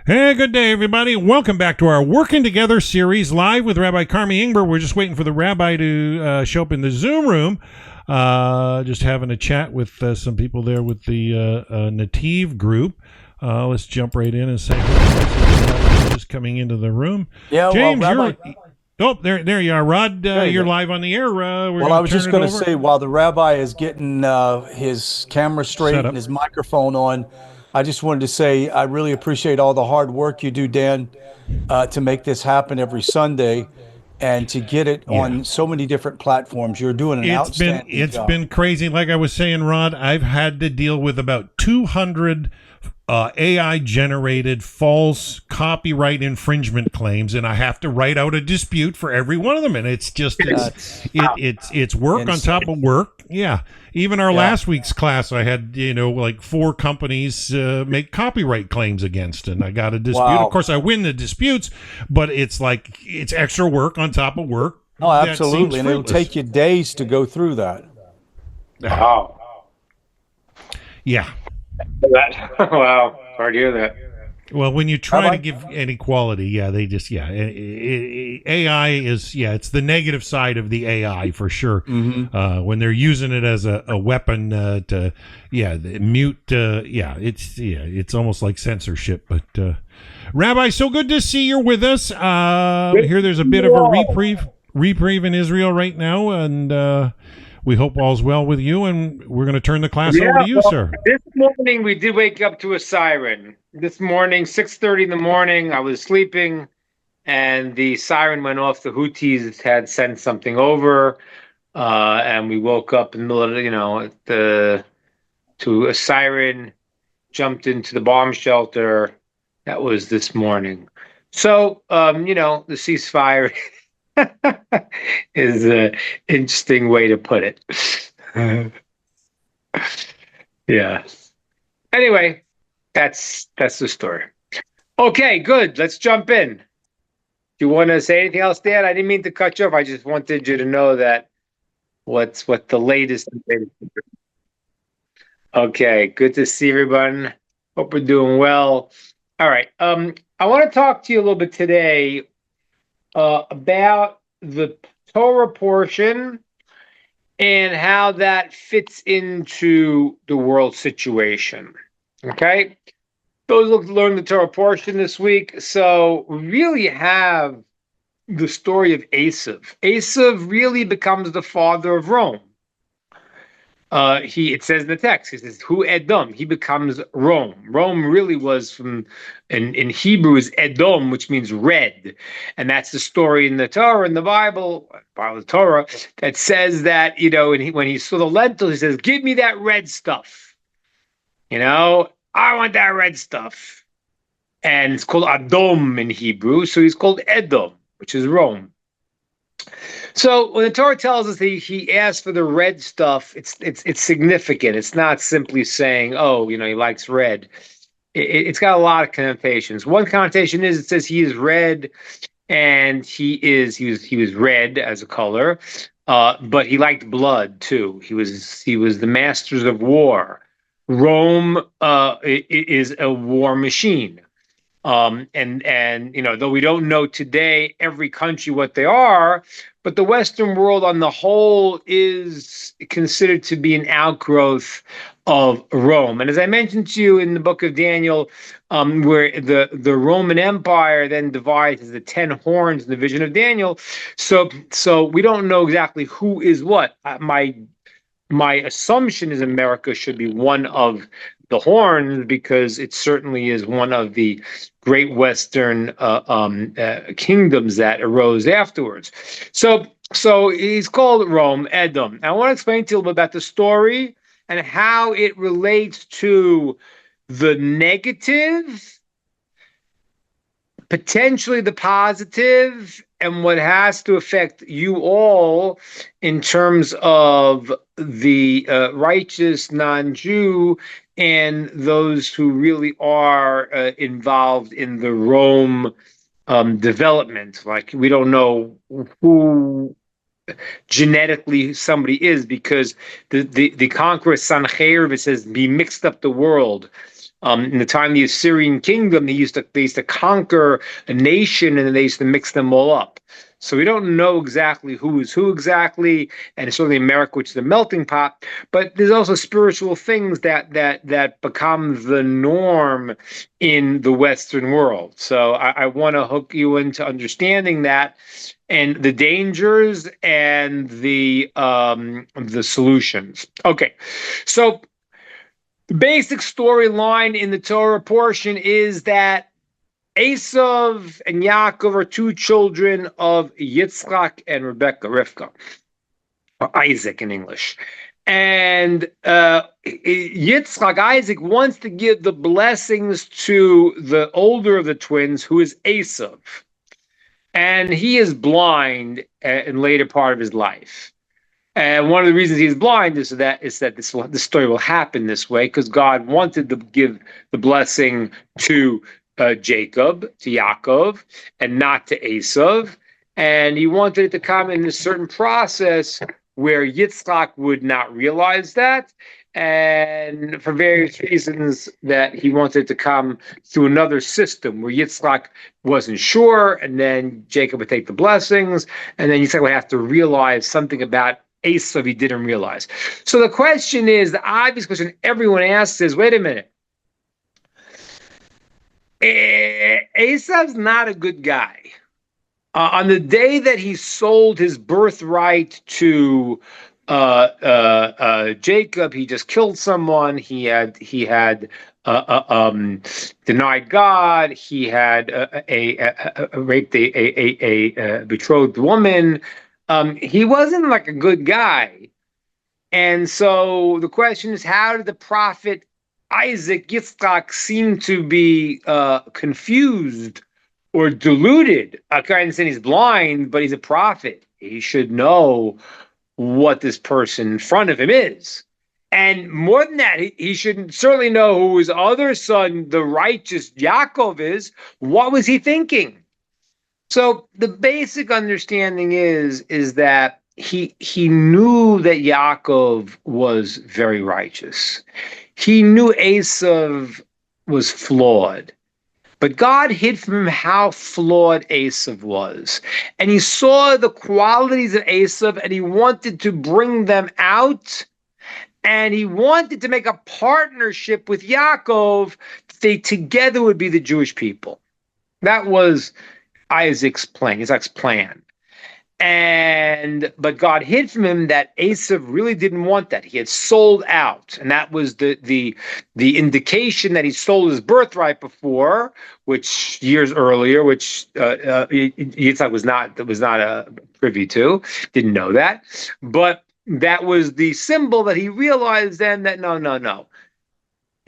Hey, good day, everybody. Welcome back to our Working Together series live with Rabbi Karmi Ingber. We're just waiting for the rabbi to show up in the Zoom room. Just having a chat with some people there with the NETIV group. Let's jump right in and say hello. Just coming into the room. Yeah, James, well, Rabbi, oh, there you are. Rod, you're go. live on the air. Well, I was just going to say, while the rabbi is getting his camera straight and his microphone on, I just wanted to say I really appreciate all the hard work you do, Dan, to make this happen every Sunday and to get it on so many different platforms. You're doing an outstanding job. It's been crazy. Like I was saying, Rod, I've had to deal with about 200 AI-generated false copyright infringement claims, and I have to write out a dispute for every one of them. And it's just it's work on top of work. Yeah. Even our last week's class, I had like 4 companies make copyright claims against, and I got a dispute. Wow. Of course, I win the disputes, but it's extra work on top of work. Oh, absolutely, and it'll take you days to go through that. Wow. Yeah. Wow. Sorry to hear that. Well, when you try to give inequality, they just, AI is, it's the negative side of the AI for sure. Mm-hmm. When they're using it as a weapon to, mute, it's almost like censorship. But, Rabbi, so good to see you're with us. Here there's a bit of a reprieve in Israel right now, and we hope all's well with you, and we're going to turn the class over to you, sir. This morning, we did wake up to a siren. This morning, 6:30 in the morning, I was sleeping, and the siren went off. The Houthis had sent something over, and we woke up in the middle of, to a siren, jumped into the bomb shelter. That was this morning. So, the ceasefire is an interesting way to put it. Yeah. Anyway, that's the story. Okay, good. Let's jump in. Do you want to say anything else, Dan? I didn't mean to cut you off. I just wanted you to know that what the latest. Okay, good to see everyone. Hope we're doing well. All right. I want to talk to you a little bit today about the Torah portion and how that fits into the world situation. Okay? Those who learned the Torah portion this week, so we really have the story of Esau. Esau really becomes the father of Rome. It says in the text, it says, "Who Edom?" He becomes Rome. Rome really was in Hebrew is Edom, which means red, and that's the story in the Torah, in the Bible, the Torah, that says that when he saw the lentils, he says, "Give me that red stuff." I want that red stuff, and it's called Adom in Hebrew, so he's called Edom, which is Rome. So when the Torah tells us that he asked for the red stuff, it's significant. It's not simply saying, "Oh, he likes red." It's got a lot of connotations. One connotation is it says he is red, and he was red as a color, but he liked blood too. He was the masters of war. Rome is a war machine. Though we don't know today every country what they are, but the Western world on the whole is considered to be an outgrowth of Rome. And as I mentioned to you in the book of Daniel, where the Roman Empire then divides as the 10 horns in the vision of Daniel. So we don't know exactly who is what. My assumption is America should be one of the horns, because it certainly is one of the great Western kingdoms that arose afterwards. So he's called Rome, Edom. I want to explain to you a little bit about the story and how it relates to the negative, potentially the positive, and what has to affect you all in terms of the righteous non-Jew and those who really are involved in the Rome development. Like, we don't know who genetically somebody is, because the conqueror Sanherib, it says, "Be mixed up the world." In the time of the Assyrian kingdom, they used to conquer a nation, and then they used to mix them all up. So we don't know exactly who is who exactly, and it's certainly America, which is a melting pot. But there's also spiritual things that become the norm in the Western world. So I want to hook you into understanding that, and the dangers and the solutions. Okay, so the basic storyline in the Torah portion is that Esau and Yaakov are two children of Yitzchak and Rivka, or Isaac in English. And Yitzchak, Isaac, wants to give the blessings to the older of the twins, who is Esau. And he is blind in later part of his life. And one of the reasons he's blind is that this story will happen this way, because God wanted to give the blessing to Jacob, to Yaakov, and not to Esau. And he wanted it to come in a certain process where Yitzchak would not realize that, and for various reasons that he wanted to come through another system where Yitzchak wasn't sure, and then Jacob would take the blessings, and then Yitzchak would have to realize something about Esau he didn't realize. So the question is, the obvious question everyone asks is, wait a minute, Esau's not a good guy. On the day that he sold his birthright to Jacob, he just killed someone. He had denied God. He had raped a betrothed woman. He wasn't like a good guy. And so the question is, how did the prophet Isaac, Yitzchak, seem to be confused or deluded? I can't understand he's blind, but he's a prophet. He should know what this person in front of him is. And more than that, he should certainly know who his other son, the righteous Yaakov, is. What was he thinking? So the basic understanding is that he knew that Yaakov was very righteous. He knew Esau was flawed. But God hid from him how flawed Esau was. And he saw the qualities of Esau, and he wanted to bring them out. And he wanted to make a partnership with Yaakov. They together would be the Jewish people. That was Isaac's plan. But God hid from him that Esau really didn't want that. He had sold out, and that was the indication that he sold his birthright before, which years earlier, which Yitzhak was not privy to, didn't know that, but that was the symbol that he realized then that no,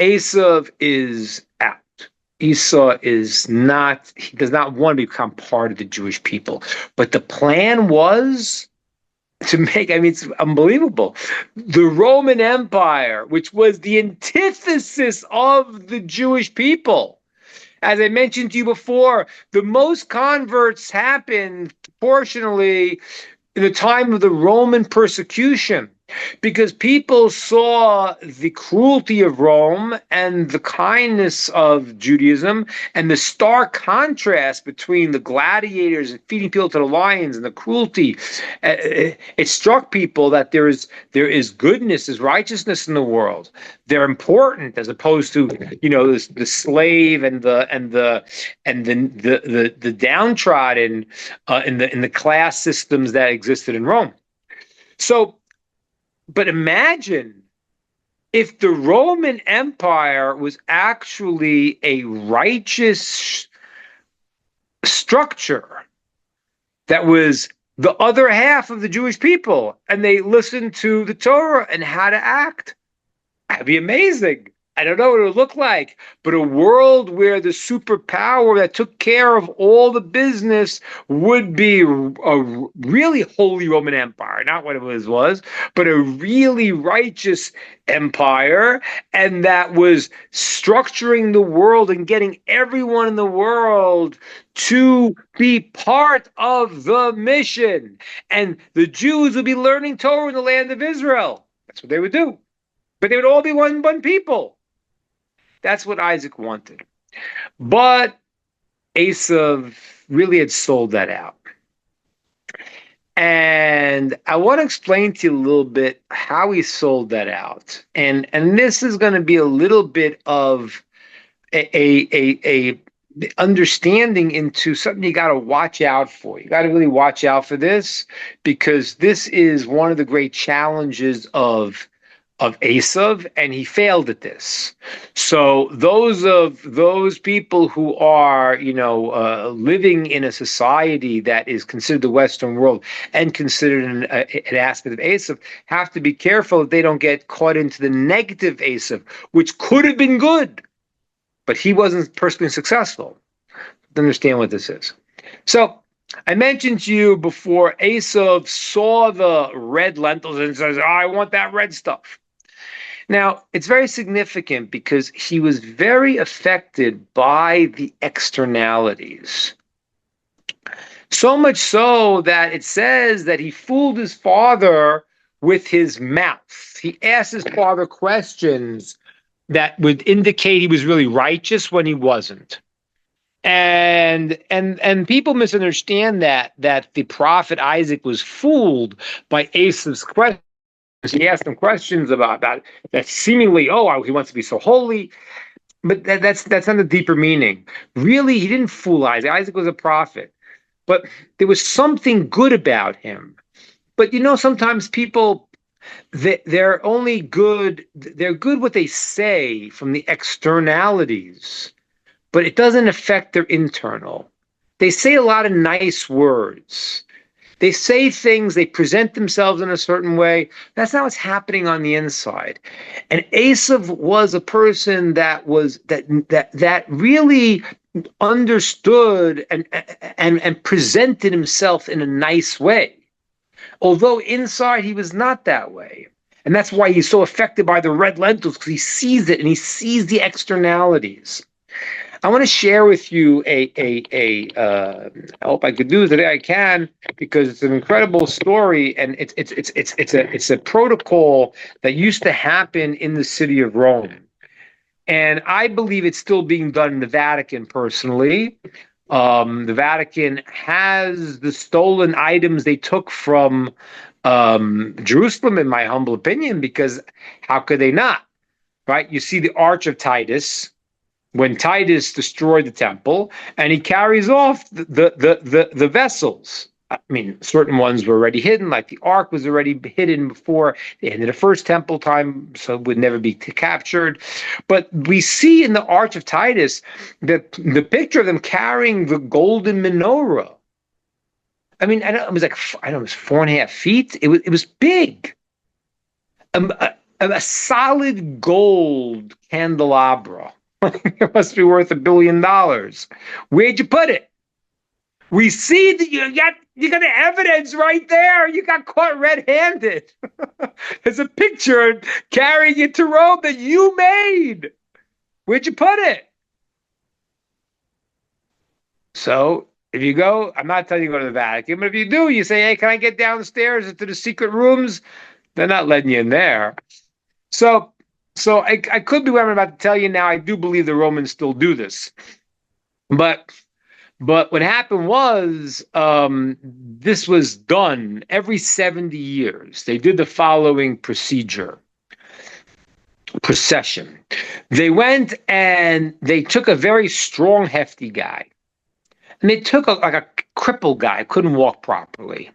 Esau is out. Esau is not, he does not want to become part of the Jewish people. But the plan was to make, it's unbelievable. The Roman Empire, which was the antithesis of the Jewish people. As I mentioned to you before, the most converts happened proportionally in the time of the Roman persecution, because people saw the cruelty of Rome and the kindness of Judaism, and the stark contrast between the gladiators and feeding people to the lions and the cruelty. It struck people that there is goodness, there's righteousness in the world. They're important, as opposed to the slave and the downtrodden in the class systems that existed in Rome. So. But imagine if the Roman Empire was actually a righteous structure that was the other half of the Jewish people, and they listened to the Torah and how to act. That'd be amazing. I don't know what it would look like, but a world where the superpower that took care of all the business would be a really holy Roman Empire, not what it was, but a really righteous empire, and that was structuring the world and getting everyone in the world to be part of the mission. And the Jews would be learning Torah in the land of Israel. That's what they would do. But they would all be one people. That's what Isaac wanted. But Esau really had sold that out. And I want to explain to you a little bit how he sold that out. And this is going to be a little bit of a understanding into something you got to watch out for. You got to really watch out for this, because this is one of the great challenges of Esau, and he failed at this. So those people who are, living in a society that is considered the Western world and considered an aspect of Esau, have to be careful that they don't get caught into the negative Esau, which could have been good, but he wasn't personally successful. Understand what this is. So I mentioned to you before, Esau saw the red lentils and says, I want that red stuff. Now, it's very significant because he was very affected by the externalities. So much so that it says that he fooled his father with his mouth. He asked his father questions that would indicate he was really righteous when he wasn't. And people misunderstand that the prophet Isaac was fooled by Esau's questions. He asked him questions about that seemingly, he wants to be so holy. But that's not the deeper meaning. Really, he didn't fool Isaac. Isaac was a prophet. But there was something good about him. But sometimes people, they're good what they say from the externalities, but it doesn't affect their internal. They say a lot of nice words. They say things, they present themselves in a certain way. That's not what's happening on the inside. And Esau was a person that really understood and presented himself in a nice way. Although inside he was not that way. And that's why he's so affected by the red lentils, because he sees it and he sees the externalities. I want to share with you I hope I could do it today. I can, because it's an incredible story, and it's a protocol that used to happen in the city of Rome, and I believe it's still being done in the Vatican. Personally, the Vatican has the stolen items they took from Jerusalem, in my humble opinion, because how could they not? Right? You see the Arch of Titus. When Titus destroyed the temple, and he carries off the vessels. I mean, certain ones were already hidden, like the ark was already hidden before the end of the first temple time, so it would never be captured. But we see in the Arch of Titus the picture of them carrying the golden menorah. I mean, it was 4.5 feet. It was big. A solid gold candelabra. It must be worth $1 billion. Where'd you put it? We see that you got the evidence right there. You got caught red-handed. There's a picture carrying it to Rome that you made. Where'd you put it? So if you go, I'm not telling you to go to the Vatican, but if you do, you say, hey, can I get downstairs into the secret rooms? They're not letting you in there. So I could be what I'm about to tell you now. I do believe the Romans still do this. But what happened was this was done every 70 years. They did the following procession. They went and they took a very strong, hefty guy. And they took a crippled guy, couldn't walk properly.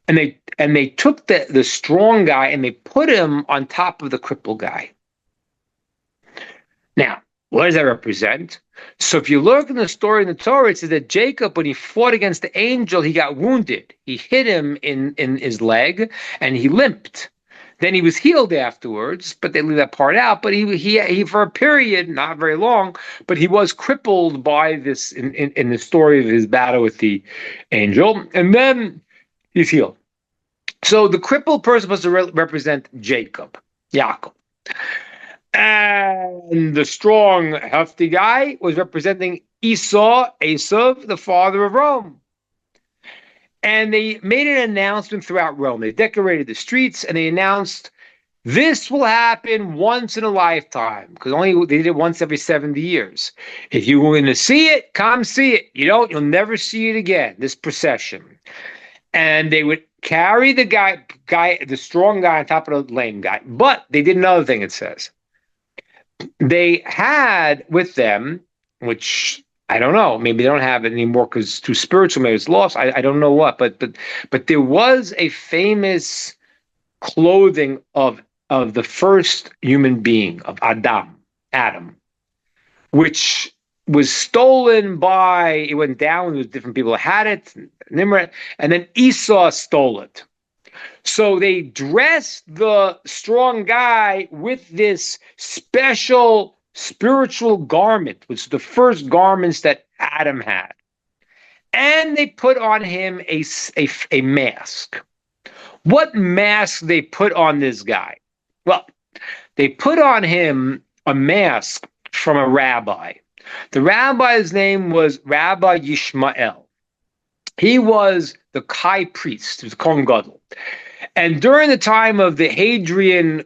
And they took the strong guy and they put him on top of the crippled guy. Now, what does that represent? So if you look in the story in the Torah, it says that Jacob, when he fought against the angel, he got wounded. He hit him in his leg and he limped. Then he was healed afterwards, but they leave that part out. But he for a period, not very long, but he was crippled by this in the story of his battle with the angel. And then he's healed. So the crippled person was to represent Jacob, Yaakov. And the strong, hefty guy was representing Esau, the father of Rome. And they made an announcement throughout Rome. They decorated the streets and they announced, This will happen once in a lifetime, because they did it once every 70 years. If you want to see it, come see it. You don't, you'll never see it again, this procession. And they would carry the the strong guy on top of the lame guy. But they did another thing, it says. They had with them, which I don't know, maybe they don't have it anymore because it's too spiritual, maybe it's lost. I don't know what, but there was a famous clothing of the first human being, of Adam, which was stolen by, it went down, with different people had it, Nimrod, and then Esau stole it. So they dressed the strong guy with this special spiritual garment, which is the first garments that Adam had. And they put on him a mask. What mask they put on this guy? Well, they put on him a mask from a rabbi. The rabbi's name was Rabbi Yishmael. He was the high priest, he was Kohen Gadol. And during the time of the Hadrian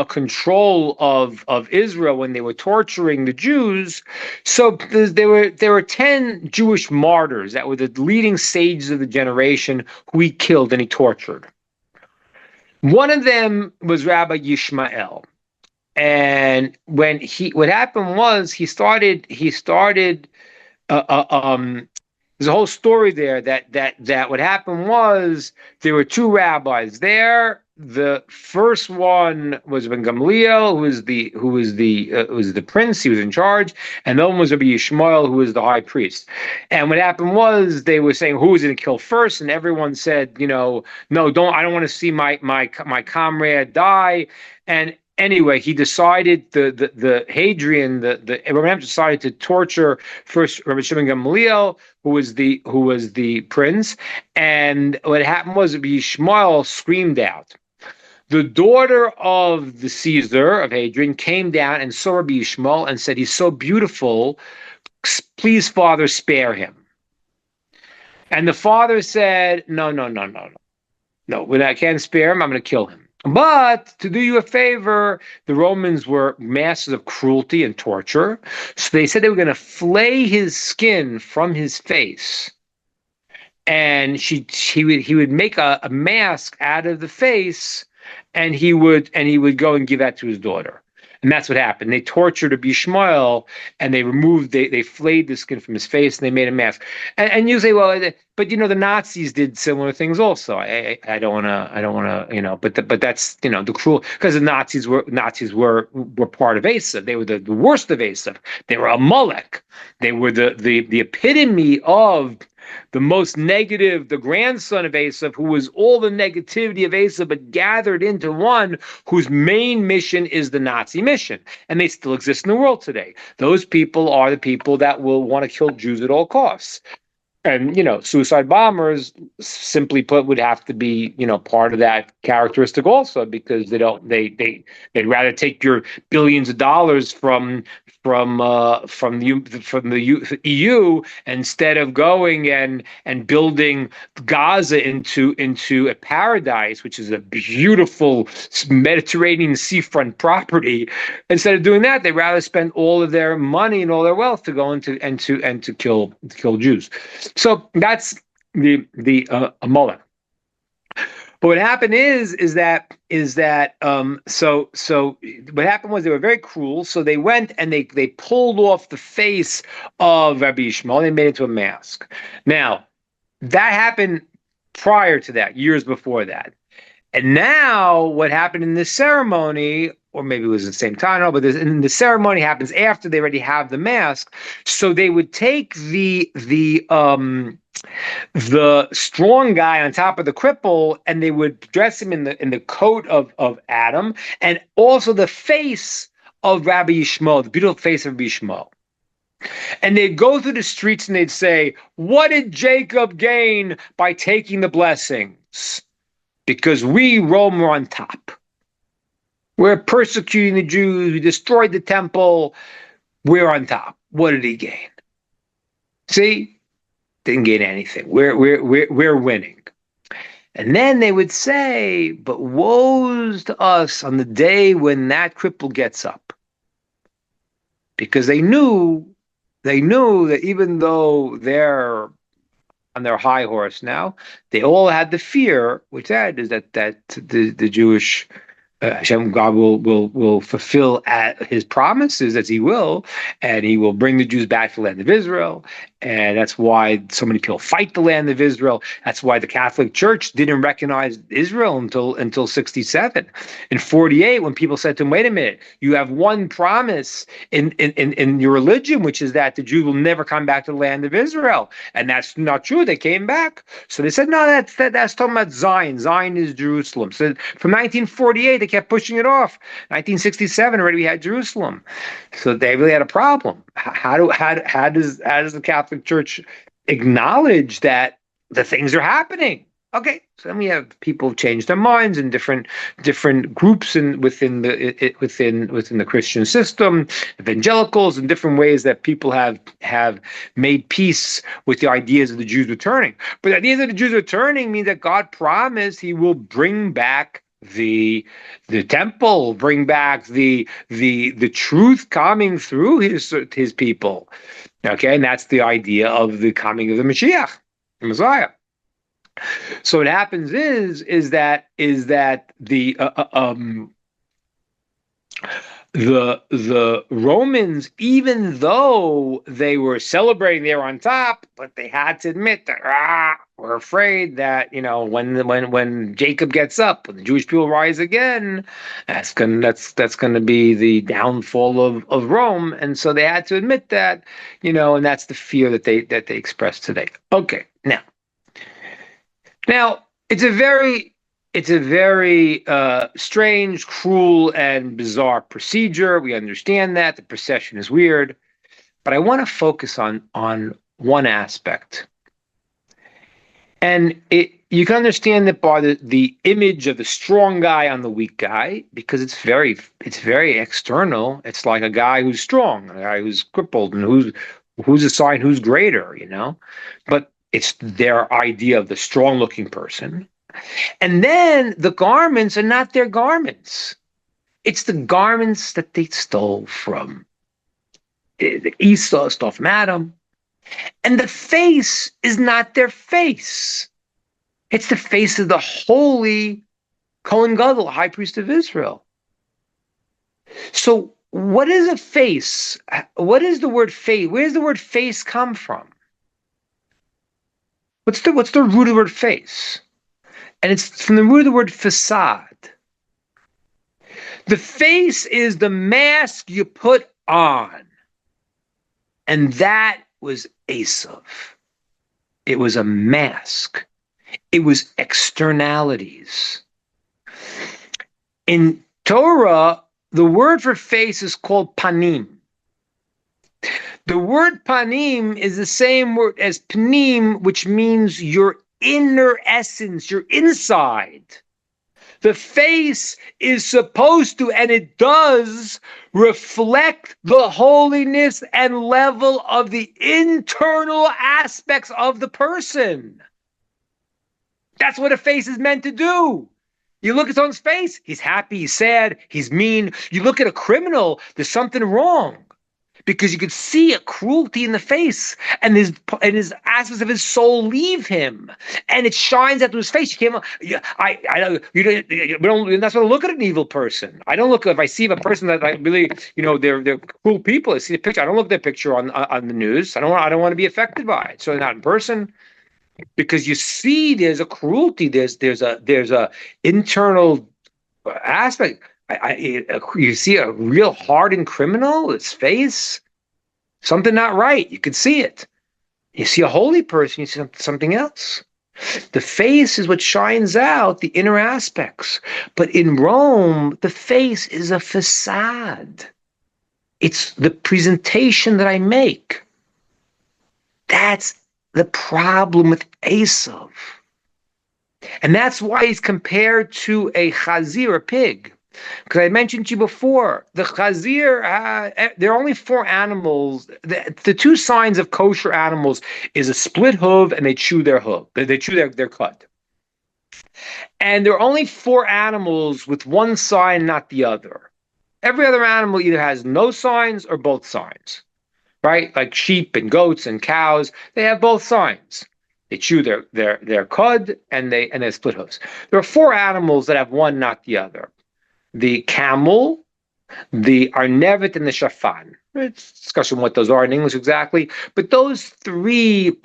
control of Israel, when they were torturing the Jews, so there were 10 Jewish martyrs that were the leading sages of the generation who he killed and he tortured. One of them was Rabbi Yishmael. And what happened was he started there's a whole story there that what happened was there were two rabbis there. The first one was Ben Gamliel, who was the prince. He was in charge, and the other one was Rabbi Yishmael, who was the high priest. And what happened was they were saying who was going to kill first, and everyone said, no, don't. I don't want to see my comrade die. And anyway, he decided the Hadrian, the Abraham decided to torture first Rabbi Shimon Gamliel, who was the prince. And what happened was Rabbi Yishmael screamed out. The daughter of the Caesar of Hadrian came down and saw Rabbi Yishmael and said, "He's so beautiful. Please, Father, spare him." And the father said, "No. When I can't spare him, I'm going to kill him. But to do you a favor, the Romans were masters of cruelty and torture. So they said they were going to flay his skin from his face. And he would make a mask out of the face, and he would go and give that to his daughter. And that's what happened. They tortured Rabbi Yishmael, and they flayed the skin from his face, and they made a mask. And you say, well, but the Nazis did similar things also. I don't want to, but that's the cruel, because the Nazis were part of Esau. They were the worst of Esau. They were a Molech. They were the epitome of the most negative, the grandson of Esau, who was all the negativity of Esau, but gathered into one whose main mission is the Nazi mission. And they still exist in the world today. Those people are the people that will want to kill Jews at all costs. And, suicide bombers, simply put, would have to be, part of that characteristic also, because they'd rather take your billions of dollars from the EU instead of going and building Gaza into a paradise, which is a beautiful Mediterranean seafront property. Instead of doing that, they'd rather spend all of their money and all their wealth to go into and to kill Jews. So that's the Molech. But what happened is that so what happened was they were very cruel. So they went and they pulled off the face of Rabbi Yishmael. They made it into a mask. Now that happened prior to that, years before that. And now what happened in this ceremony, or maybe it was at the same time, but the ceremony happens after they already have the mask. So they would take the strong guy on top of the cripple, and they would dress him in the coat of Adam, and also the face of Rabbi Yishmael, the beautiful face of Rabbi Yishmael. And they'd go through the streets and they'd say, "What did Jacob gain by taking the blessings? Because we, Rome, were on top. We're persecuting the Jews. We destroyed the temple. We're on top. What did he gain? See? Didn't gain anything. We're winning." And then they would say, but woes to us on the day when that cripple gets up. Because they knew that even though they're on their high horse now, they all had the fear, which is that the Jewish Hashem, God will fulfill his promises, as he will, and he will bring the Jews back to the land of Israel. And that's why so many people fight the land of Israel. That's why the Catholic Church didn't recognize Israel until 67. In 48, when people said to him, wait a minute, you have one promise in your religion, which is that the Jews will never come back to the land of Israel. And that's not true. They came back. So they said, no, that's talking about Zion. Zion is Jerusalem. So from 1948, they kept pushing it off. 1967, already we had Jerusalem. So they really had a problem. How does the Catholic Church acknowledge that the things are happening? Okay, so then we have people change their minds in different groups within the Christian system, evangelicals, in different ways that people have made peace with the ideas of the Jews returning. But the ideas of the Jews returning means that God promised he will bring back the temple, bring back the truth coming through his people. Okay, and that's the idea of the coming of the Mashiach, the Messiah. So what happens is that the Romans, even though they were celebrating, they were on top, but they had to admit that we're afraid that when Jacob gets up, when the Jewish people rise again, that's gonna be the downfall of Rome, and so they had to admit that, and that's the fear that they express today. Okay, now it's a very strange, cruel, and bizarre procedure. We understand that the procession is weird, but I want to focus on one aspect. And you can understand that by the image of the strong guy on the weak guy, because it's very external. It's like a guy who's strong, a guy who's crippled, and who's a sign who's greater, But it's their idea of the strong-looking person. And then the garments are not their garments. It's the garments that they stole from Esau, stole from Adam. And the face is not their face. It's the face of the holy Kohen Gadol, high priest of Israel. So what is a face? What is the word face? Where does the word face come from? What's the root of the word face? And it's from the root of the word facade. The face is the mask you put on. And that was Esau. It was a mask. It was externalities. In Torah, the word for face is called panim. The word panim is the same word as panim, which means your inner essence, your inside. The face is supposed to, and it does, reflect the holiness and level of the internal aspects of the person. That's what a face is meant to do. You look at someone's face, he's happy, he's sad, he's mean. You look at a criminal, there's something wrong. Because you could see a cruelty in the face, and his aspects of his soul leave him, and it shines out to his face. You can't. We don't. That's why I look at an evil person. I don't look if I see a person that I really, they're cruel people. I see a picture. I don't look at their picture on the news. I don't want to be affected by it. So not in person, because you see there's a cruelty. There's a internal aspect. You see a real hardened criminal, his face, something not right. You can see it. You see a holy person, you see something else. The face is what shines out the inner aspects. But in Rome, the face is a facade. It's the presentation that I make. That's the problem with Esau. And that's why he's compared to a chazir, a pig. Because I mentioned to you before, the chazir, there are only 4 animals. The 2 signs of kosher animals is a split hoof and they chew their hoof. They chew their cud. And there are only 4 animals with one sign, not the other. Every other animal either has no signs or both signs, right? Like sheep and goats and cows, they have both signs. They chew their cud and they have split hooves. There are 4 animals that have one, not the other. The camel, the arnevet, and the shafan. It's discussion what those are in English exactly, but those 3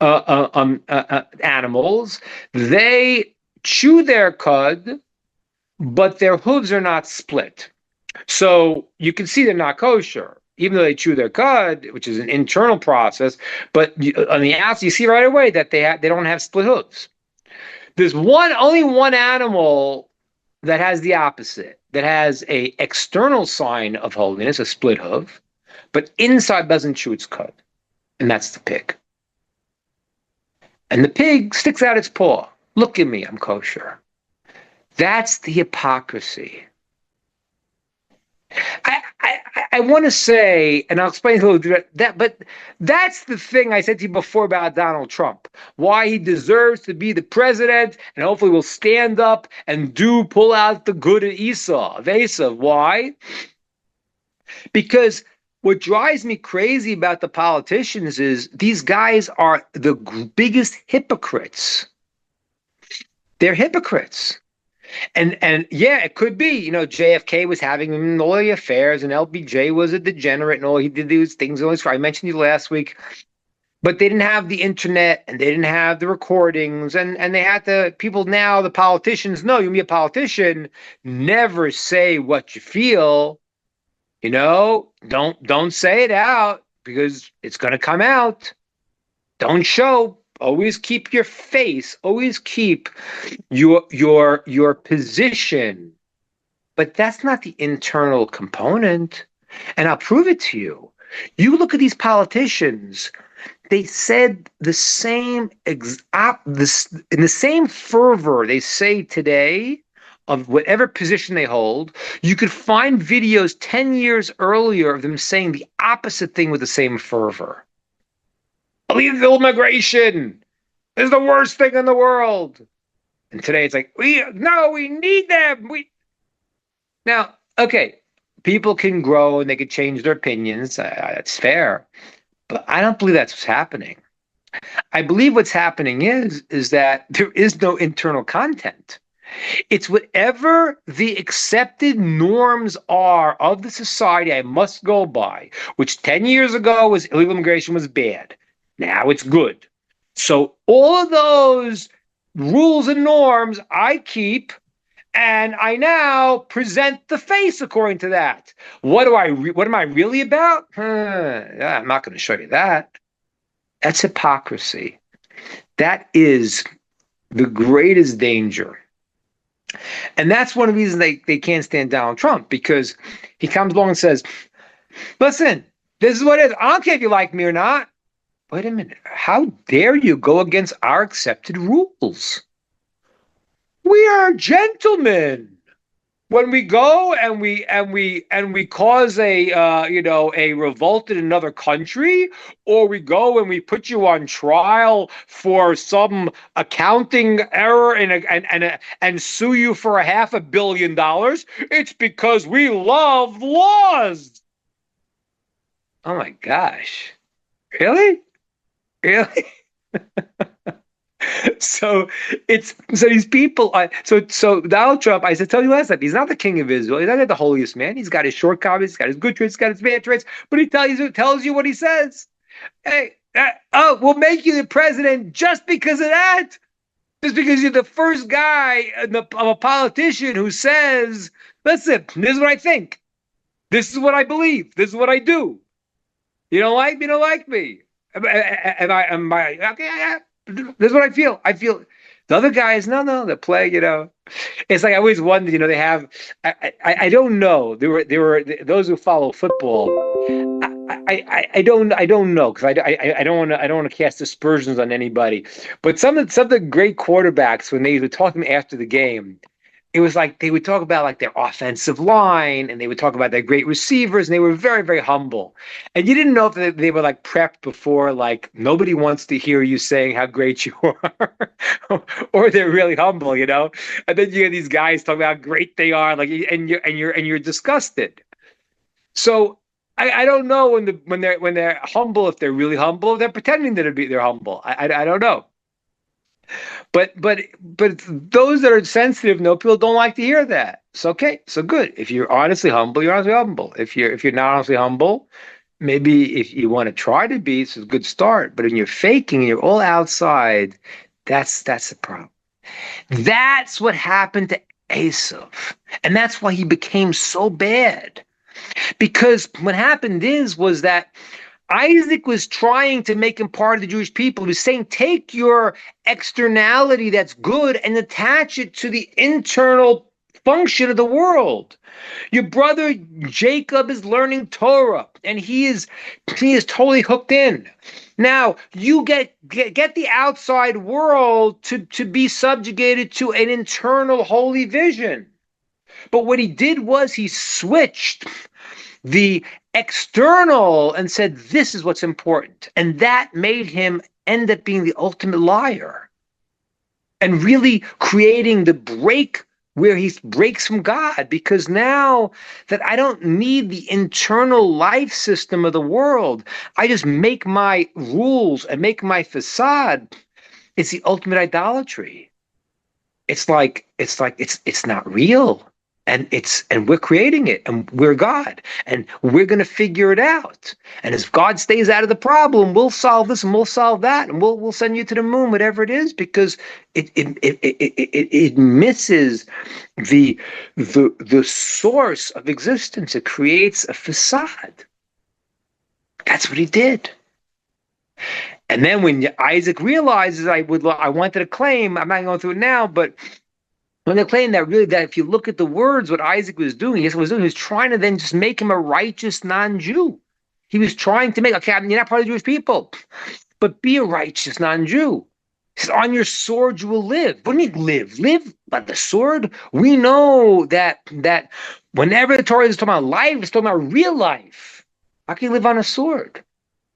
animals, they chew their cud, but their hooves are not split. So you can see they're not kosher, even though they chew their cud, which is an internal process. But on the outside, you see right away that they don't have split hooves. There's only one animal that has the opposite, that has a external sign of holiness, a split hoof, but inside doesn't chew its cud, and that's the pig. And the pig sticks out its paw. Look at me, I'm kosher. That's the hypocrisy. I want to say, and I'll explain a little bit that, but that's the thing I said to you before about Donald Trump, why he deserves to be the president, and hopefully will stand up and pull out the good of Esau. Why? Because what drives me crazy about the politicians is these guys are the biggest hypocrites. They're hypocrites. And yeah, it could be, JFK was having all the affairs and LBJ was a degenerate and all he did these things. I mentioned you last week, but they didn't have the internet and they didn't have the recordings and they had the politicians know you can be a politician, never say what you feel, don't say it out because it's going to come out. Don't show. Always keep your face. Always keep your position. But that's not the internal component. And I'll prove it to you. You look at these politicians. They said the same in the same fervor they say today of whatever position they hold. You could find videos 10 years earlier of them saying the opposite thing with the same fervor. Illegal immigration is the worst thing in the world. And today it's like, we need them. Now, okay, people can grow and they can change their opinions. That's fair. But I don't believe that's what's happening. I believe what's happening is that there is no internal content. It's whatever the accepted norms are of the society I must go by, which 10 years ago was illegal immigration was bad. Now it's good. So all of those rules and norms I keep, and I now present the face according to that. What am I really about? I'm not going to show you that. That's hypocrisy. That is the greatest danger. And that's one of the reasons they can't stand Donald Trump, because he comes along and says, listen, this is what it is. I don't care if you like me or not. Wait a minute. How dare you go against our accepted rules? We are gentlemen. When we go and we cause a revolt in another country, or we go and we put you on trial for some accounting error and sue you for $500 million, it's because we love laws. Oh my gosh. Really? Really? So these people so Donald Trump, I said, tell you last time, he's not the king of Israel. He's not the holiest man. He's got his shortcomings, he's got his good traits, he's got his bad traits, but he tells you what he says. Hey, we'll make you the president just because of that. Just because you're the first guy of a politician who says, listen, this is what I think. This is what I believe. This is what I do. You don't like me, you don't like me. Am I okay? This is what I feel. I feel the other guys, no, the play, It's like I always wondered, they have. I don't know. There were those who follow football. I don't know, because I don't want to cast aspersions on anybody. But some of the great quarterbacks, when they were talking after the game, it was like they would talk about like their offensive line, and they would talk about their great receivers, and they were very, very humble. And you didn't know if they were like prepped before, like nobody wants to hear you saying how great you are, or they're really humble, you know. And then you hear these guys talking about how great they are, like, and you're disgusted. So I don't know when they're humble, if they're really humble, if they're pretending that they're humble. I don't know. But those that are sensitive, no, people don't like to hear that. So okay, so good. If you're honestly humble, you're honestly humble. If you're not honestly humble, maybe if you want to try to be, it's a good start. But when you're faking, you're all outside. That's the problem. That's what happened to Esau, and that's why he became so bad. Because what happened was that Isaac was trying to make him part of the Jewish people. He was saying, take your externality that's good and attach it to the internal function of the world. Your brother Jacob is learning Torah, and he is totally hooked in. Now you get the outside world to be subjugated to an internal holy vision. But what he did was he switched the external and said, this is what's important. And that made him end up being the ultimate liar and really creating the break where he breaks from God, because now that I don't need the internal life system of the world, I just make my rules and make my facade. It's the ultimate idolatry. It's not real. And we're creating it, and we're God, and we're going to figure it out. And as God stays out of the problem, we'll solve this and we'll solve that, and we'll send you to the moon, whatever it is, because it misses the source of existence. It creates a facade. That's what he did. And then when Isaac realizes, I wanted to claim, I'm not going through it now, but when they claim that if you look at the words, what Isaac was doing, he was trying to then just make him a righteous non-Jew. He was trying to make, okay, you're not part of the Jewish people, but be a righteous non-Jew. He said, on your sword you will live. What do you mean live? Live by the sword? We know that whenever the Torah is talking about life, it's talking about real life. How can you live on a sword?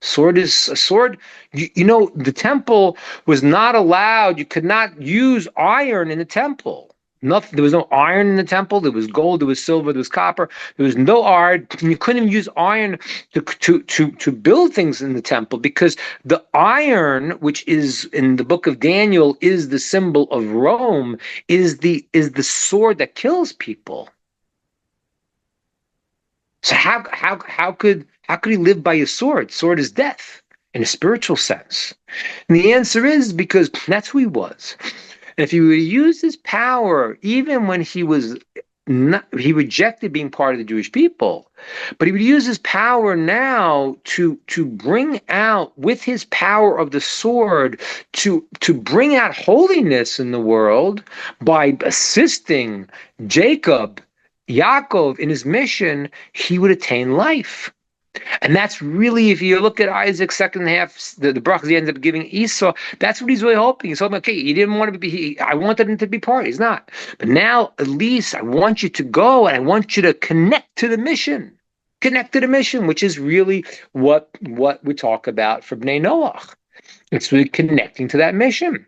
Sword is a sword. You know, the temple was not allowed. You could not use iron in the temple. Nothing. There was no iron in the temple. There was gold. There was silver. There was copper. There was no iron. You couldn't even use iron to build things in the temple, because the iron, which is in the book of Daniel, is the symbol of Rome, is the sword that kills people. So how could he live by his sword? Sword is death in a spiritual sense. And the answer is because that's who he was. And if he would use his power, even when he rejected being part of the Jewish people, but he would use his power now to bring out, with his power of the sword, to bring out holiness in the world by assisting Yaakov in his mission, he would attain life. And that's really, if you look at Isaac's second half, the brachas he ends up giving Esau, that's what he's really hoping. He's hoping, okay, he didn't want to be, I wanted him to be part, he's not. But now, at least, I want you to go, and I want you to connect to the mission. Connect to the mission, which is really what we talk about for Bnei Noach. It's really connecting to that mission.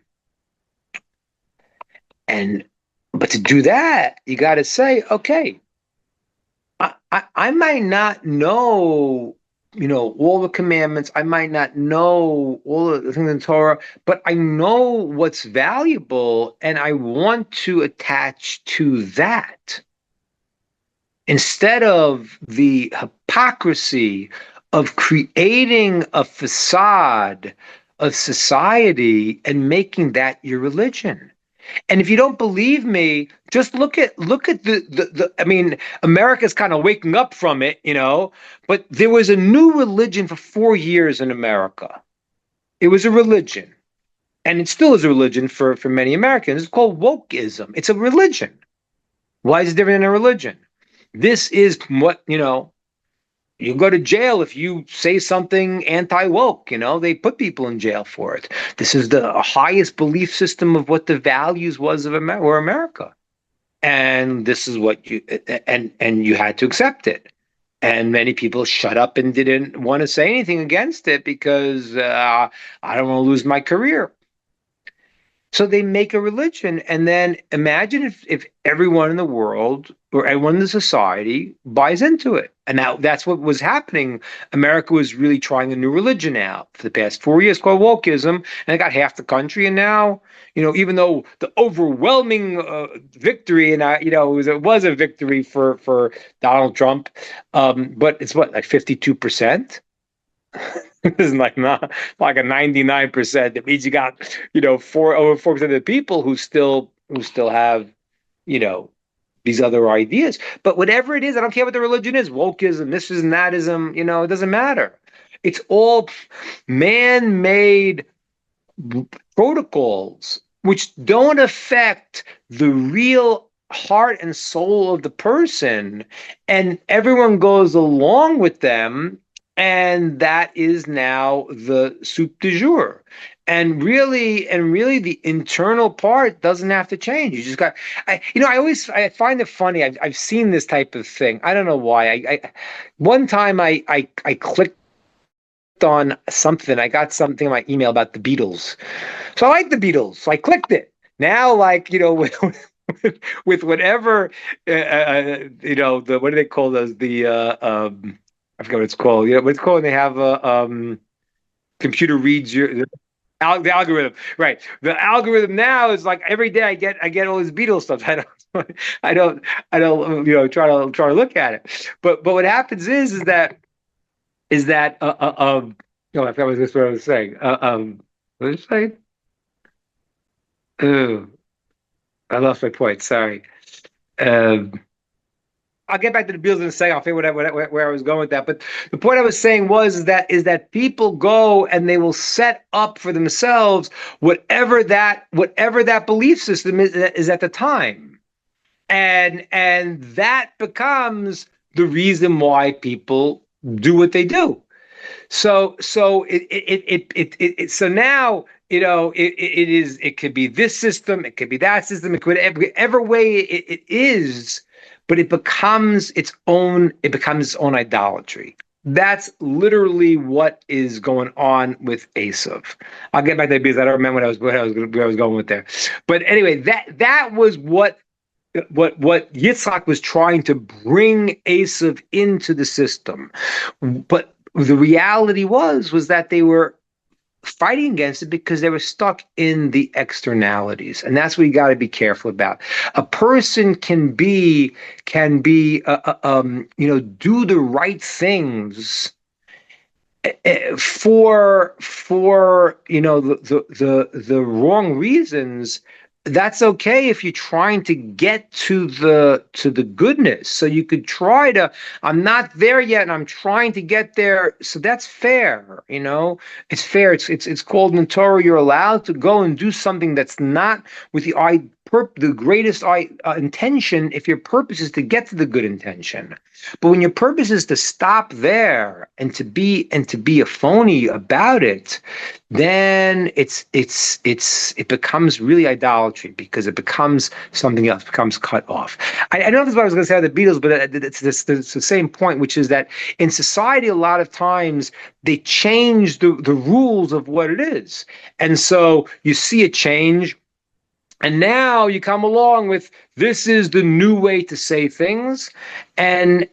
But to do that, you got to say, okay, I might not know, all the commandments. I might not know all the things in Torah, but I know what's valuable, and I want to attach to that. Instead of the hypocrisy of creating a facade of society and making that your religion. And if you don't believe me, just look at the I mean, America's kind of waking up from it, but there was a new religion for 4 years in America. It was a religion, and it still is a religion for many Americans. It's called wokeism. It's a religion. Why is it different than a religion? This is what, you go to jail if you say something anti-woke, they put people in jail for it. This is the highest belief system of what the values was of America. and this is what you and you had to accept it. And many people shut up and didn't want to say anything against it because I don't want to lose my career. So they make a religion, and then imagine if everyone in the world or everyone in the society buys into it. And now that's what was happening. America was really trying a new religion out for the past 4 years called wokeism, and it got half the country. And now, even though the overwhelming victory, and it was a victory for Donald Trump, but it's what, like 52%. This is like not like a 99%. That means you got over 4% of the people who still have these other ideas. But whatever it is, I don't care what the religion is, wokeism, this is and thatism, it doesn't matter. It's all man-made protocols which don't affect the real heart and soul of the person, and everyone goes along with them. And that is now the soup du jour. And really, the internal part doesn't have to change. You just got, I find it funny. I've seen this type of thing. I don't know why. One time I clicked on something. I got something in my email about the Beatles. So I like the Beatles. So I clicked it. Now, with whatever, what do they call those? I forget what it's called. What it's called when they have a computer reads the algorithm, right? The algorithm now is like every day I get all this Beatles stuff. I don't try to look at it. But what happens is that I forgot what I was saying. What did I say? Oh, I lost my point. Sorry. I'll get back to the Beatles in a second. I'll figure where I was going with that. But the point I was saying is that people go and they will set up for themselves whatever that belief system is at the time, and that becomes the reason why people do what they do. So now it could be this system, it could be that system, it could whatever way it is. But it becomes its own idolatry. That's literally what is going on with Esau. I'll get back to that because I don't remember where I was going with there. But anyway, that was what Yitzhak was trying to bring Esau into the system. But the reality was that they were fighting against it because they were stuck in the externalities, and that's what you got to be careful about. A person can be do the right things for the wrong reasons. That's okay if you're trying to get to the goodness. So you could try to, I'm not there yet and I'm trying to get there. So that's fair. It's fair. It's called in Torah. You're allowed to go and do something that's not with the greatest intention if your purpose is to get to the good intention. But when your purpose is to stop there and to be a phony about it, then it becomes really idolatry because it becomes something else, becomes cut off. I don't know if that's what I was going to say about the Beatles, but it's the same point, which is that in society, a lot of times they change the rules of what it is. And so you see a change. And now you come along with this is the new way to say things, and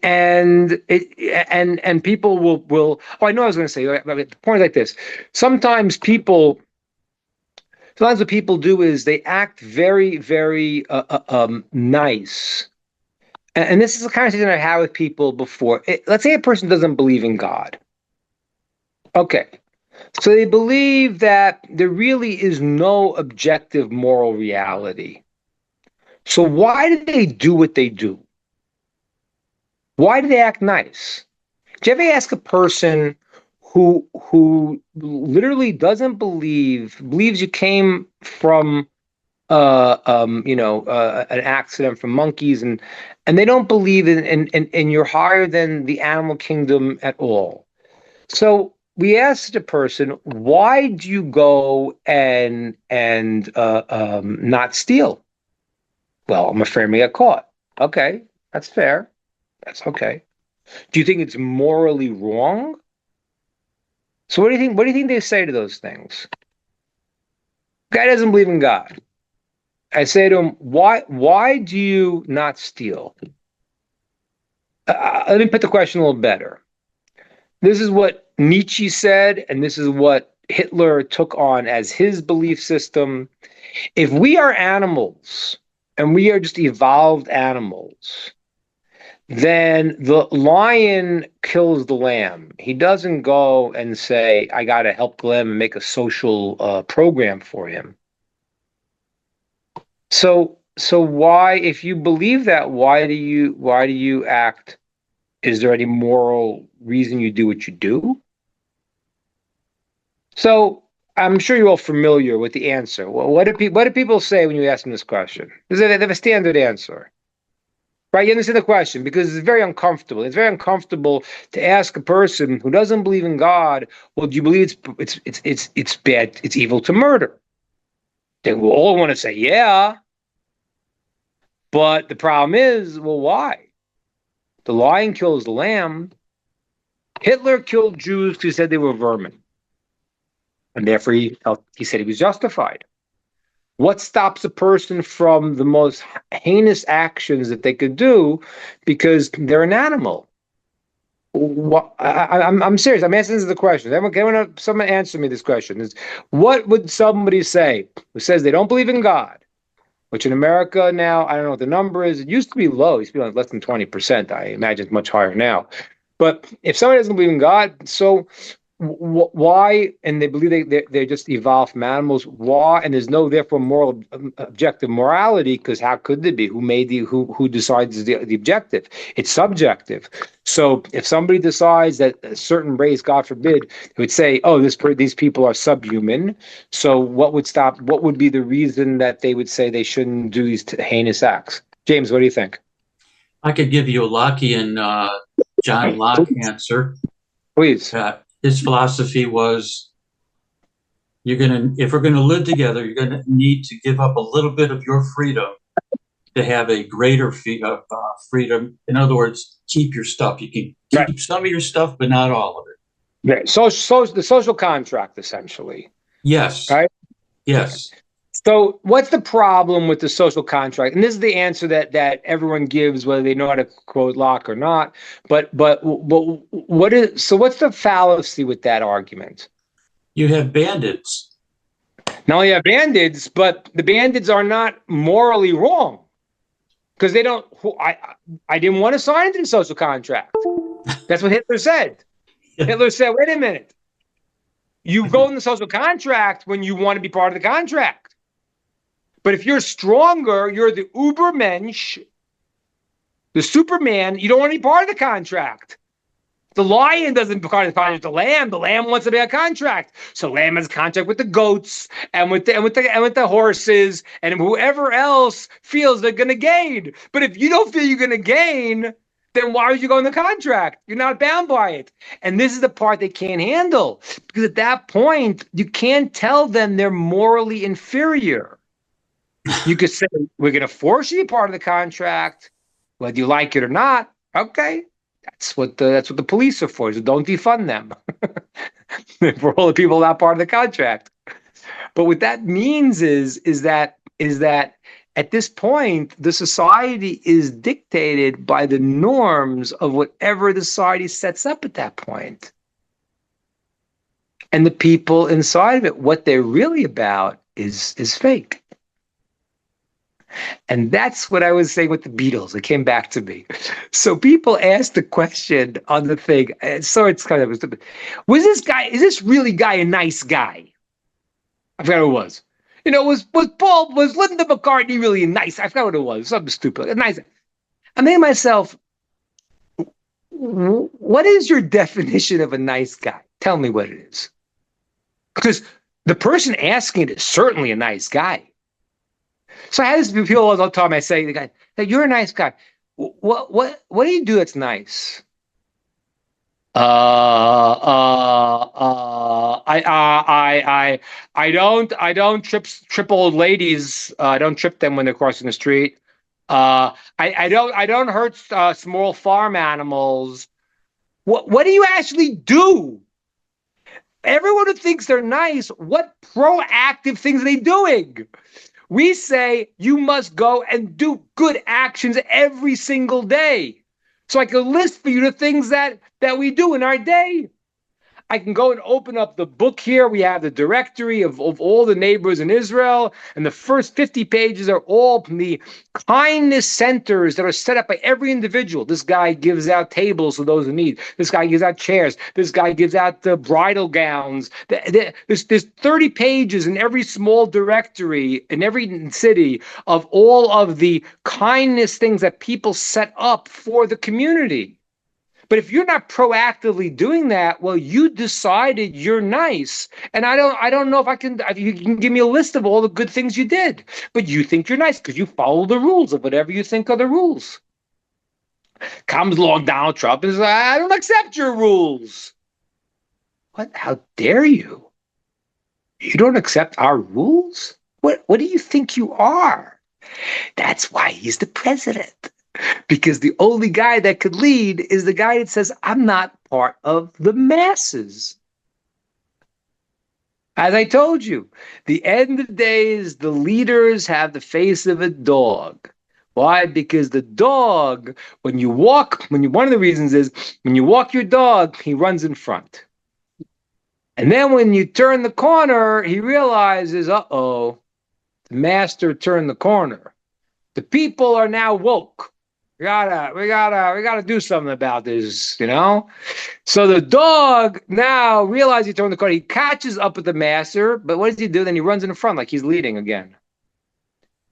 people will. Oh, I know I was going to say. The point is like this: sometimes what people do is they act very, very nice, and this is the conversation I've had with people before. Let's say a person doesn't believe in God. Okay. So they believe that there really is no objective moral reality. So why do they do what they do? Why do they act nice? Do you ever ask a person who literally doesn't believes you came from an accident from monkeys, and they don't believe in you're higher than the animal kingdom at all? So we asked the person, why do you go and not steal? Well, I'm afraid I'm gonna get caught. Okay, that's fair. That's okay. Do you think it's morally wrong? So what do you think? What do you think they say to those things? Guy doesn't believe in God. I say to him, why do you not steal? Let me put the question a little better. This is what Nietzsche said, and this is what Hitler took on as his belief system. If we are animals, and we are just evolved animals, then the lion kills the lamb. He doesn't go and say, I got to help the lamb and make a social program for him. So why, if you believe that, why do you act? Is there any moral reason you do what you do? So I'm sure you're all familiar with the answer. Well, what do people say when you ask them this question? They have a standard answer, right? You understand the question because it's very uncomfortable. It's very uncomfortable to ask a person who doesn't believe in God, well, do you believe it's bad, it's evil to murder? They will all want to say, yeah. But the problem is, well, why? The lion kills the lamb. Hitler killed Jews because he said they were vermin. And therefore he said he was justified. What stops a person from the most heinous actions that they could do because they're an animal? I'm serious. I'm answering the question. Someone answer me this question. What would somebody say who says they don't believe in God? Which in America now, I don't know what the number is. It used to be low. It used to be like less than 20%. I imagine it's much higher now. But if somebody doesn't believe in God, so why, and they believe they're just evolved from animals, why, and there's no, therefore, moral, objective morality, because how could there be? Who decides the objective? It's subjective. So if somebody decides that a certain race, God forbid, would say, oh, these people are subhuman, so what would be the reason that they would say they shouldn't do these heinous acts? James, what do you think? I could give you a Lockean John Locke answer. Please. His philosophy was, if we're gonna live together, you're gonna need to give up a little bit of your freedom to have a greater freedom. In other words, keep your stuff. You can keep some of your stuff, but not all of it. Right. So the social contract, essentially. Yes. Right. Yes. So what's the problem with the social contract? And this is the answer that everyone gives, whether they know how to quote Locke or not. But what's the fallacy with that argument? You have bandits. Not only have bandits, but the bandits are not morally wrong because they don't. I didn't want to sign into the social contract. That's what Hitler said. Hitler said, "Wait a minute. You go in the social contract when you want to be part of the contract." But if you're stronger, you're the Ubermensch, the Superman, you don't want to be part of the contract. The lion doesn't become a contract with the lamb. The lamb wants to be a contract. So lamb has a contract with the goats and with the horses and whoever else feels they're gonna gain. But if you don't feel you're gonna gain, then why would you go in the contract? You're not bound by it. And this is the part they can't handle. Because at that point, you can't tell them they're morally inferior. You could say, we're going to force you to be part of the contract, whether you like it or not. Okay, that's what the police are for. So don't defund them for all the people not part of the contract. But what that means is that at this point, the society is dictated by the norms of whatever the society sets up at that point. And the people inside of it, what they're really about is fake. And that's what I was saying with the Beatles. It came back to me. So people asked the question on the thing. So it's kind of stupid. Is this really guy a nice guy? I forgot who it was. Was Linda McCartney really nice? I forgot what it was. Something stupid. Nice. I'm thinking to myself, what is your definition of a nice guy? Tell me what it is. Because the person asking it is certainly a nice guy. So I had this people all the time. I say, the guy, hey, you're a nice guy. What do you do that's nice? I don't trip old ladies. I don't trip them when they're crossing the street. I don't hurt small farm animals. What do you actually do? Everyone who thinks they're nice, what proactive things are they doing? We say you must go and do good actions every single day. So I can list for you the things that we do in our day. I can go and open up the book here. We have the directory of all the neighbors in Israel. And the first 50 pages are all from the kindness centers that are set up by every individual. This guy gives out tables for those who need. This guy gives out chairs. This guy gives out the bridal gowns. There's 30 pages in every small directory in every city of all of the kindness things that people set up for the community. But if you're not proactively doing that, well, you decided you're nice. And I don't know if you can give me a list of all the good things you did, but you think you're nice because you follow the rules of whatever you think are the rules. Comes along Donald Trump and says, I don't accept your rules. What? How dare you? You don't accept our rules? What do you think you are? That's why he's the president. Because the only guy that could lead is the guy that says, I'm not part of the masses. As I told you, the end of the day is the leaders have the face of a dog. Why? Because the dog, one of the reasons is when you walk your dog, he runs in front. And then when you turn the corner, he realizes, the master turned the corner. The people are now woke. We gotta do something about this, So the dog now realizes he turned the corner. He catches up with the master, but what does he do? Then he runs in the front like he's leading again.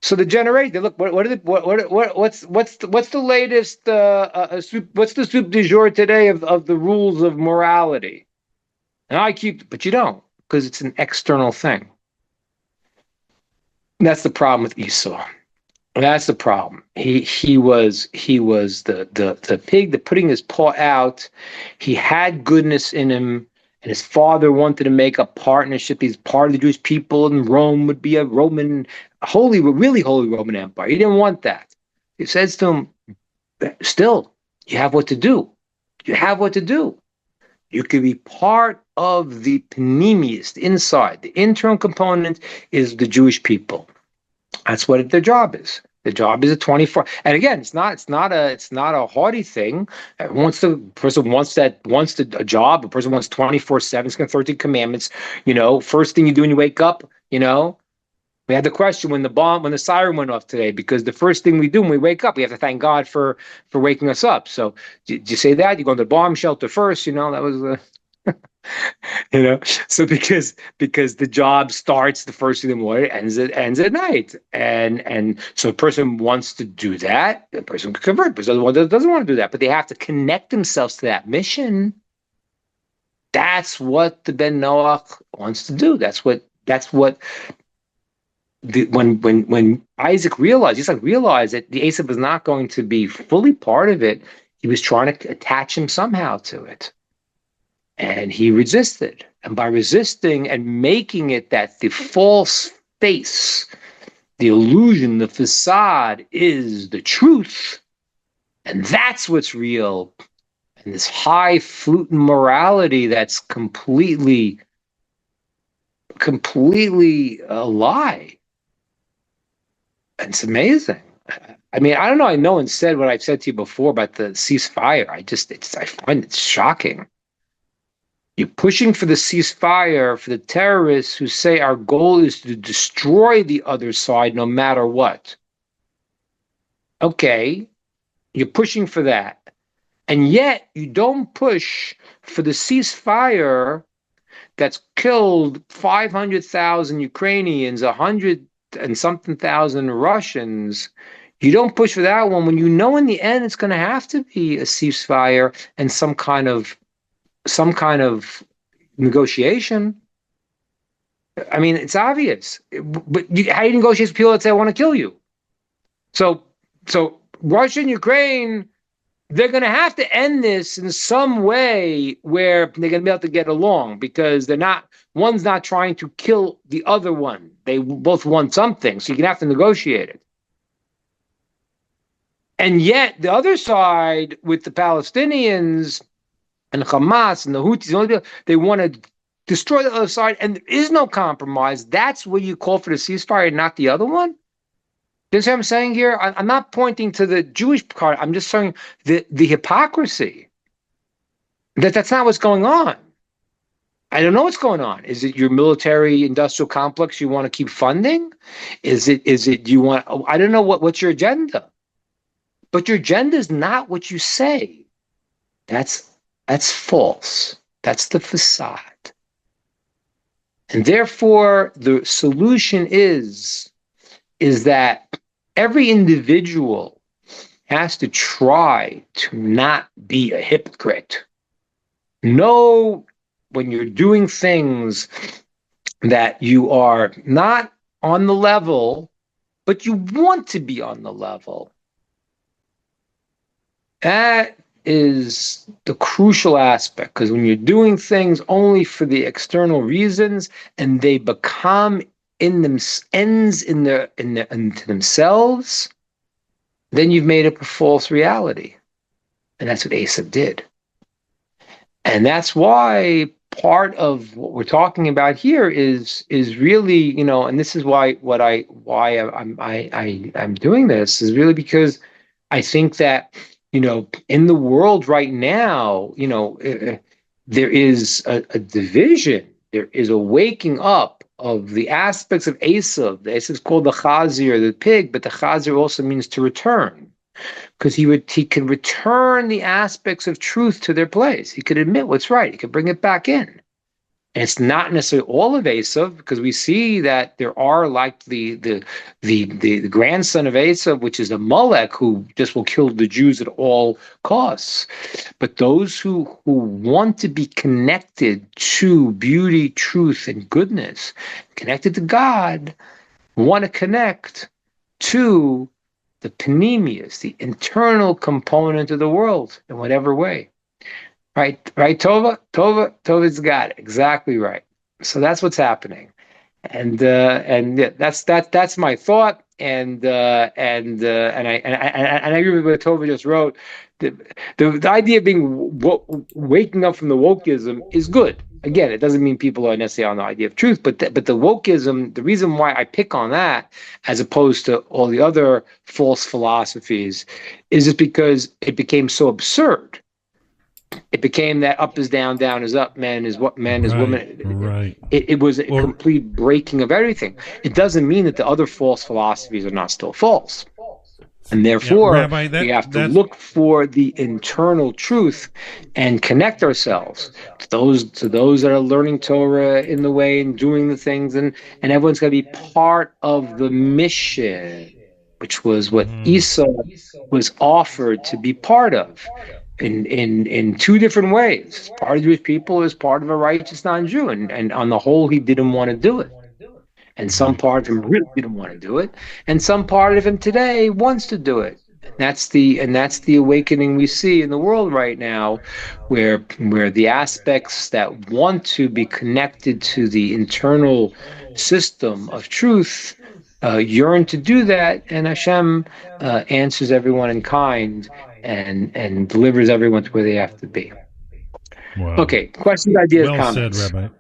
So the generation, look, what's the latest? What's the soup du jour today of the rules of morality? And but you don't, because it's an external thing. And that's the problem with Esau. That's the problem. He was the pig that putting his paw out. He had goodness in him, and his father wanted to make a partnership. He's part of the Jewish people, and Rome would be a really holy Roman Empire. He didn't want that. He says to him, still, you have what to do. You have what to do. You could be part of the panemius, inside. The internal component is the Jewish people. That's what their job is. The job is a 24. And again, it's not a haughty thing. A person wants a job. A person wants 24/7, 13 commandments. First thing you do when you wake up. We had the question when the siren went off today, because the first thing we do when we wake up, we have to thank God for waking us up. So did you say that? You go to the bomb shelter first. That was so because the job starts the first thing in the morning, ends at night, and so a person wants to do that, the person can convert, but doesn't want to do that, but they have to connect themselves to that mission. That's what the Ben Noach wants to do. That's what when Isaac realized that the Esau was not going to be fully part of it, he was trying to attach him somehow to it. And he resisted. And by resisting and making it that the false face, the illusion, the facade is the truth, and that's what's real, and this highfalutin morality that's completely a lie. It's amazing. I mean, I don't know. No one said what I've said to you before about the ceasefire. I find it shocking. You're pushing for the ceasefire for the terrorists who say our goal is to destroy the other side no matter what. Okay, you're pushing for that. And yet you don't push for the ceasefire that's killed 500,000 Ukrainians, 100 and something thousand Russians. You don't push for that one when you know in the end it's going to have to be a ceasefire and some kind of negotiation. I mean, it's obvious. But how do you negotiate with people that say, I want to kill you? So Russia and Ukraine, they're going to have to end this in some way where they're going to be able to get along, because one's not trying to kill the other one. They both want something, so you're going to have to negotiate it. And yet the other side with the Palestinians and Hamas and the Houthis, they want to destroy the other side, and there is no compromise. That's where you call for the ceasefire, not the other one. You see what I'm saying here? I'm not pointing to the Jewish part. I'm just saying the hypocrisy. That's not what's going on. I don't know what's going on. Is it your military industrial complex you want to keep funding? Is it you want? I don't know what's your agenda. But your agenda is not what you say. That's false. That's the facade. And therefore, the solution is that every individual has to try to not be a hypocrite. Know when you're doing things that you are not on the level, but you want to be on the level. That is the crucial aspect, because when you're doing things only for the external reasons and they become ends into themselves, then you've made up a false reality. And that's what Esau did. And that's why part of what we're talking about here is really, and this is why I'm doing this is really because I think that, in the world right now, there is a division. There is a waking up of the aspects of Esau. Esau is called the Chazir, the pig, but the Chazir also means to return, because he could return the aspects of truth to their place. He could admit what's right. He could bring it back in. And it's not necessarily all of Esau, because we see that there are like the grandson of Esau, which is a Molech, who just will kill the Jews at all costs. But those who want to be connected to beauty, truth, and goodness, connected to God, want to connect to the panemius, the internal component of the world, in whatever way. Right, Tova's got it exactly right. So that's what's happening, and that's my thought, and I agree with what Tova just wrote. The idea of being waking up from the wokeism is good. Again, it doesn't mean people are necessarily on the idea of truth, but the wokeism, the reason why I pick on that as opposed to all the other false philosophies is just because it became so absurd. It became that up is down, down is up, man is what, man is woman. Right. It was a complete breaking of everything. It doesn't mean that the other false philosophies are not still false. And therefore, Rabbi, we have to look for the internal truth and connect ourselves to those that are learning Torah in the way and doing the things, and everyone's got to be part of the mission, which was what Esau was offered to be part of. In two different ways. Part of Jewish people is part of a righteous non-Jew, and on the whole, he didn't want to do it. And some part of him really didn't want to do it, and some part of him today wants to do it. That's the awakening we see in the world right now, where the aspects that want to be connected to the internal system of truth yearn to do that, and Hashem answers everyone in kind and delivers everyone to where they have to be. Wow. Okay, questions, ideas, well comments. said, Rabbi.